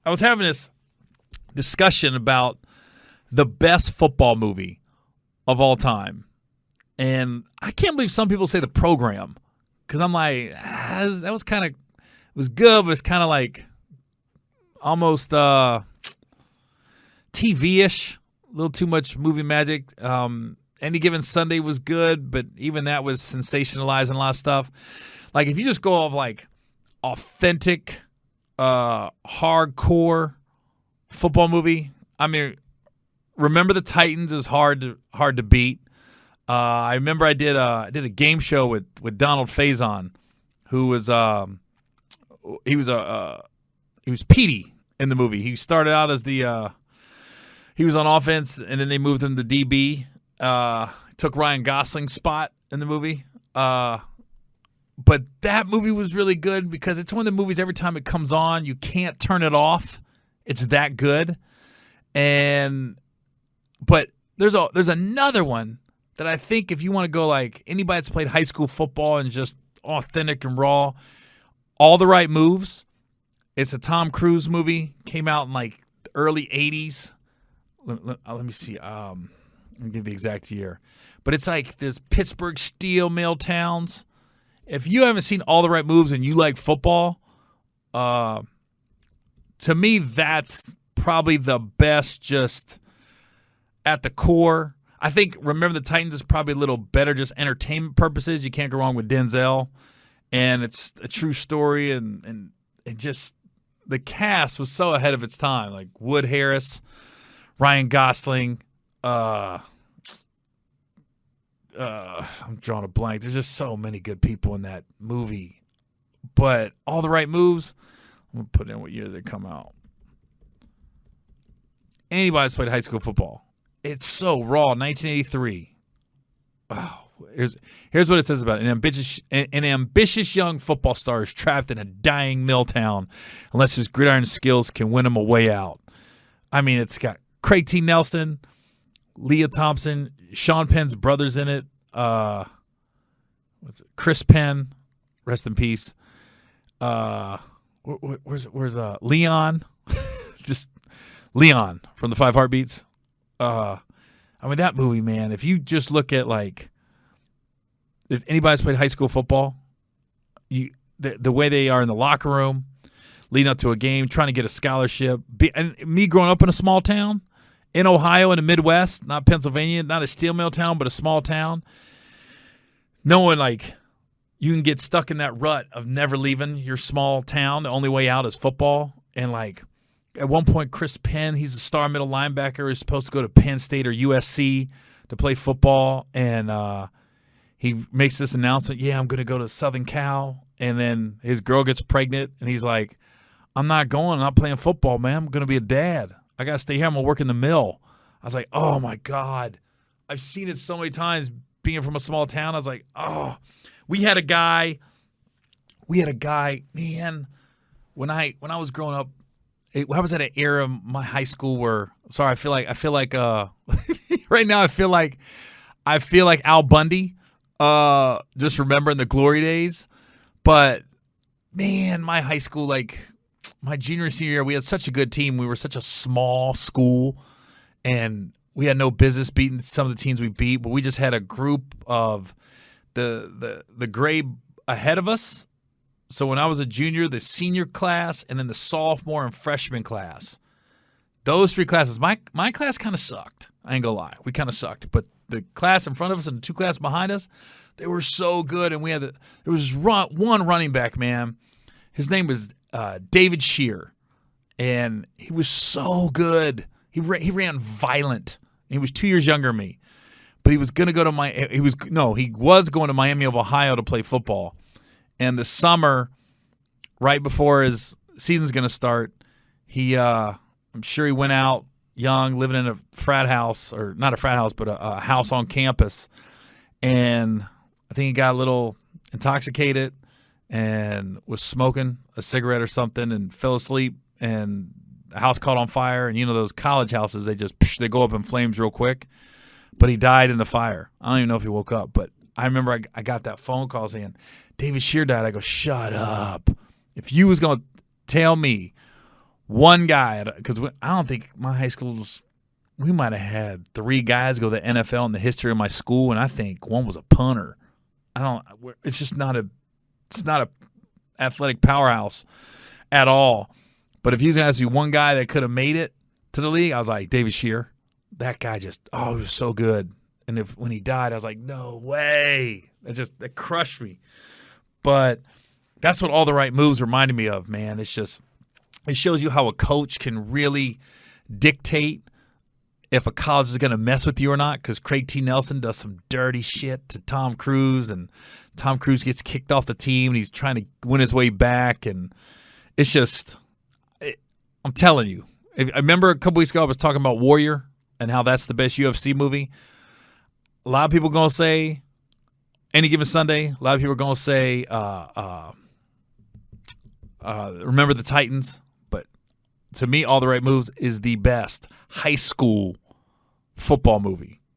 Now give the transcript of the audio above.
I was having this discussion about the best football movie of all time. And I can't believe some people say The Program, because I'm like, that was kind of, it was good, but it's kind of like almost TV-ish, a little too much movie magic. Any Given Sunday was good, but even that was sensationalizing a lot of stuff. Like, if you just go off like authentic, hardcore football movie, I mean, Remember the Titans is hard to beat. I remember I did a game show with Donald Faison, who was he was Petey in the movie. He started out as he was on offense, and then they moved him to DB. Took Ryan Gosling's spot in the movie. But that movie was really good because it's one of the movies, every time it comes on, you can't turn it off. It's that good. But there's another one that I think, if you want to go like anybody that's played high school football and just authentic and raw, All the Right Moves. It's a Tom Cruise movie. Came out in like the early 80s. Let me see. Let me give the exact year. But it's like this Pittsburgh steel mill towns. If you haven't seen All the Right Moves and you like football, to me, that's probably the best, just at the core. I think Remember the Titans is probably a little better just entertainment purposes. You can't go wrong with Denzel. And it's a true story. And just the cast was so ahead of its time. Like Wood Harris, Ryan Gosling. I'm drawing a blank. There's just so many good people in that movie. But All the Right Moves, I'm going to put in what year they come out. Anybody that's played high school football. It's so raw. 1983. Oh, here's what it says about it. An ambitious young football star is trapped in a dying mill town unless his gridiron skills can win him a way out. I mean, it's got Craig T. Nelson, Leah Thompson, Sean Penn's brothers in it. Chris Penn, rest in peace. Where's Leon? Just Leon from the Five Heartbeats. I mean, that movie, man, if you just look at, like, if anybody's played high school football, the way they are in the locker room, leading up to a game, trying to get a scholarship. And me growing up in a small town in Ohio, in the Midwest, not Pennsylvania, not a steel mill town, but a small town, knowing, like, you can get stuck in that rut of never leaving your small town. The only way out is football. And, like, at one point, Chris Penn, he's a star middle linebacker, is supposed to go to Penn State or USC to play football. And he makes this announcement, yeah, I'm going to go to Southern Cal. And then his girl gets pregnant, and he's like, I'm not going. I'm not playing football, man. I'm going to be a dad. I got to stay here. I'm going to work in the mill. I was like, oh, my God. I've seen it so many times being from a small town. I was like, oh. We had a guy, man, when I was growing up, I was at an era of my high school where, sorry, I feel like right now I feel like Al Bundy, just remembering the glory days. But man, my high school, like my junior and senior year, we had such a good team. We were such a small school, and we had no business beating some of the teams we beat. But we just had a group of the grade ahead of us. So when I was a junior, the senior class, and then the sophomore and freshman class, those three classes, my class kind of sucked. I ain't gonna lie, we kind of sucked. But the class in front of us and the two classes behind us, they were so good. And there was one running back, man. His name was David Shear, and he was so good. He ran violent. He was 2 years younger than me. But he was going to go to he was going to Miami of Ohio to play football. And the summer, right before his season's going to start, I'm sure he went out young, living in a frat house, or not a frat house, but a house on campus. And I think he got a little intoxicated and was smoking a cigarette or something and fell asleep, and the house caught on fire. And you know those college houses, they go up in flames real quick. But he died in the fire. I don't even know if he woke up. But I remember I got that phone call saying, David Shear died. I go, shut up. If you was going to tell me One guy, because I don't think my high schools, we might have had 3 guys go to the NFL in the history of my school, and I think one was a punter. It's just not a athletic powerhouse at all. But if he was going to ask me one guy that could have made it to the league, I was like, David Shear. That guy just, he was so good. And when he died, I was like, no way. That crushed me. But that's what all the right moves reminded me of, man. It shows you how a coach can really dictate if a college is going to mess with you or not, because Craig T. Nelson does some dirty shit to Tom Cruise, and Tom Cruise gets kicked off the team, and he's trying to win his way back. And it's just, I'm telling you. I remember a couple weeks ago I was talking about Warrior and how that's the best UFC movie. A lot of people are going to say Any Given Sunday. A lot of people are going to say Remember the Titans. But to me, All the Right Moves is the best high school football movie.